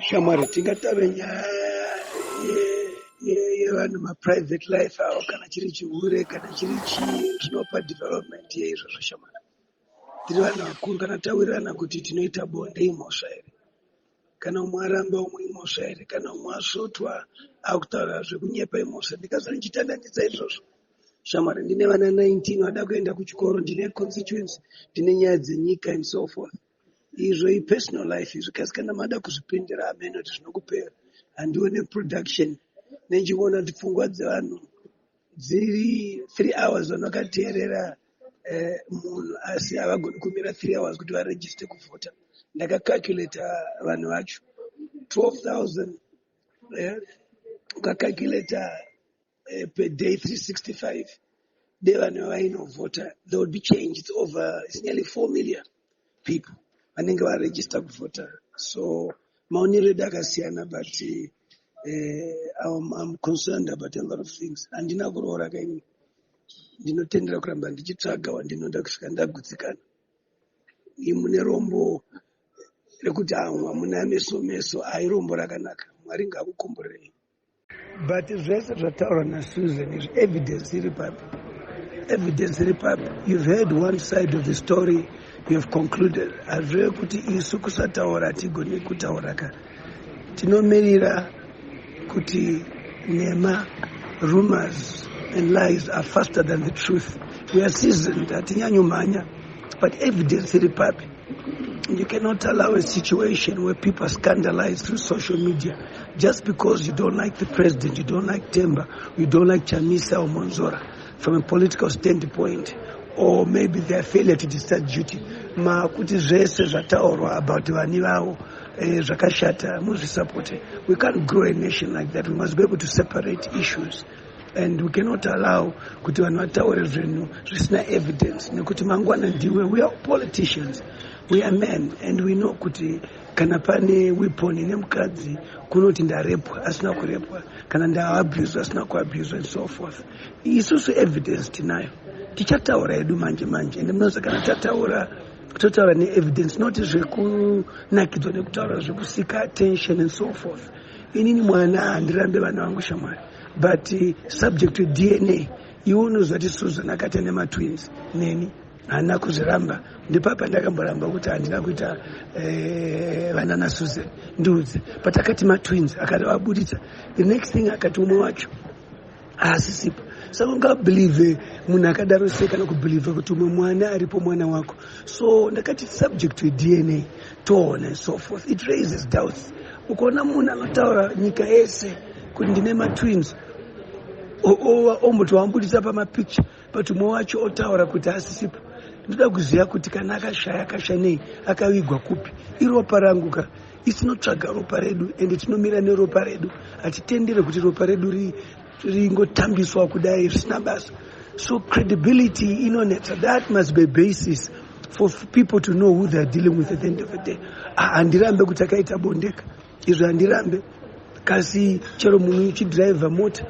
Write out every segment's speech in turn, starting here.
Shamari tingatave nyaya yevanhu maprivate life avo kana chiri chihure kana chiri chii zvinopa development yeizvozvo shamari. Tiri vanhu vakuru kana tawirirana kuti tinoita bonde imhosva here, kana umwe aramba umwe imhosva here, kana umwe asvotwa akutaura zvekunyepa imhosva. Ndikazva ndichitandanidza izvozvo shamari, ndine vana 19 vada kuenda kuchikoro, ndine constituency, ndine nyaya dzenyika and so forth. Izvo personal life izvo kasi kana mada kuzvipindira amene kuti zvinokupera handione production nechiona kuti pfungwa dzevanhu dziri 3 hours vanakateerera munhu asi havagoni kumira 3 hours kuti varegister kuvhota. Ndakacalculata vanhu vacho 12,000 ukacalculata per day 365 de vanhu vainovhota, there would be change. It's nearly 4 million people vanenge varegister kuvhota. So maonero edu akasiyana, but I'm concerned about a lot of things. Handina kuroora kaini, ndinotendera kuramba ndichitsvaga wandinoda kusvika ndagutsikana. Mune rombo rekuti hamuna meso airombo rakanaka. Mwari ngakukomborei. But zvese zvataurwa naSusan is evidence iri papo. Evidence iri papo. You've heard one side of the story. You have concluded. Azve kuti isu kusataura tigoni kutaura ka. Tinomirira kuti nema, rumors and lies are faster than the truth. We are seasoned, atinyanyumanya, but evidence iri papo. You cannot allow a situation where people are scandalized through social media just because you don't like the president, you don't like Temba, you don't like Chamisa or Monzora from a political standpoint, or maybe their failure to discharge duty. Kuti zvese zvataurwa about vani vavo zvakashata muzvisupport. We can't grow a nation like that. We must be able to separate issues. And we cannot allow kuti vanhu vataure zvinhu zvisina evidence. Nekuti mangwana ndiwe, we are politicians. We are men and we know kuti kana pane weapon ine mukadzi kunoti ndarepwa asina kurepwa, kana ndaabuse asina kuabuse and so forth. Isusu evidence tinayo. Tichataura edu manje and munoza kana totaura ne-evidence, not zvekunakidzwa nekutaura zvekusika attention and so forth. Inini mwana handirambe vana vangu shamwari, but subject to DNA iwe unozwa kuti Susan akaita nematwins neni hana kuzviramba. Ndipapa ndakamboramba kuti handina kuita vana naSusan ndiudze, but akati matwins akati wabuditsa. The next thing akati umwe wacho haasisipo. So ungabelieve munhu akadaro sei kana kubelieve kuti umwe mwana aripo mwana wako. So ndakati subject to DNA toona and so forth. It raises doubts. Ukaona munhu anotaura nyika yese kuti ndine matwins omboti wambudisa pamapicture, but umwe wacho otaura kuti haasisipo. Ndoda kuziva kuti kana akashanei akavigwa kupi. Iropa rangu ka isinotsvaga ropa redu ende tinomira neropa redu. Hatitendere kuti ropa redu ringotambiswa kudai zvisina basa. So credibility inonetsa. That must be a basis for people to know who they are dealing with at the end of the day. Handirambe kuti akaita bondeka. Izvo handirambe. Kasi chero munhu uchidrive mota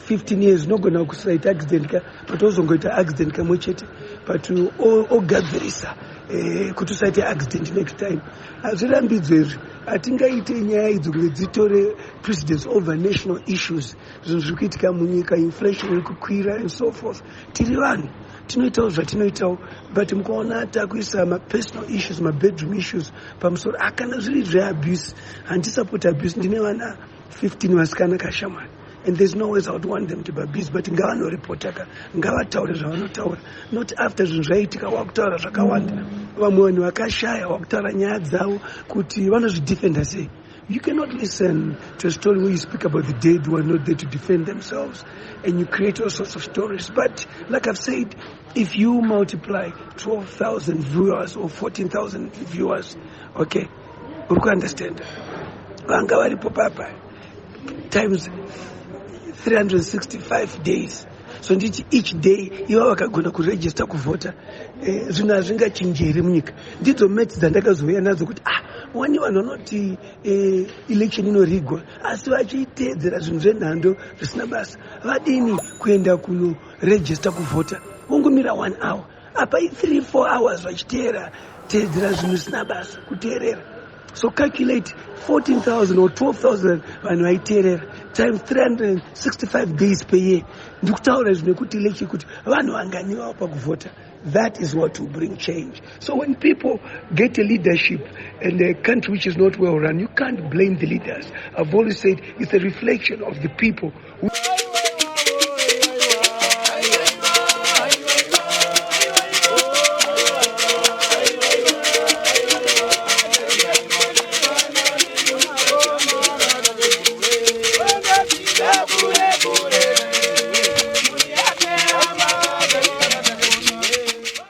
15 years nogona kusaita accident ka, but ozongoita accident kamwe chete, but ogadzirisa kuti usaite accident next time. Hazvirambidzwe izvi. Hatingaite nyaya idzo kuti dzitore precedence over national issues. Zvinhu zviri kuitika munyika, inflation iri kukwira and so forth. Tiri vanhu tinoitawo zvatinoitawo, but mukaona takuisa ma-personal issues, ma-bedroom issues pamusoro. Kana zviri zveabuse, handisupport abuse. Ndine vana 15 vasikana kashamwari, and there's no ways I would want them to be abused, but ngavanorepota ngavataure zvavanotaura, not after zvinhu zvaitika wakutaura zvakawanda. Vamwe vanhu vakashaya wakutaura nyaya dzavo kuti vanozvidefenda sei. You cannot listen to a story where you speak about the dead who are not there to defend themselves, and you create all sorts of stories. But like I've said, if you multiply 12,000 viewers or 14,000 viewers, okay, you can understand. Vanga varipo papa times 365 days. So each day iva vakagona kuregister kuvhota. Zvinhu hazvingachinjere munyika. Ndidzo maths dzandakazouya nadzo kuti wani vanhu vanoti election inorigwa asi vachiteedzera zvinhu zvenhando zvisina basa. Vadini kuenda kunoregister kuvhota? Vongomira 1 hour. Apa 3-4 hours vachiteedzera zvinhu zvisina basa kuteerera. So calculate 14,000 or 12,000 vanhu vaiteerera times 365 days per year. Ndikutaura zvinokuti lechi kuti vanhu vanganiwawo pakuvhota. That is what will bring change. So when people get a leadership in a country which is not well run, you can't blame the leaders. I've always said it's a reflection of the people.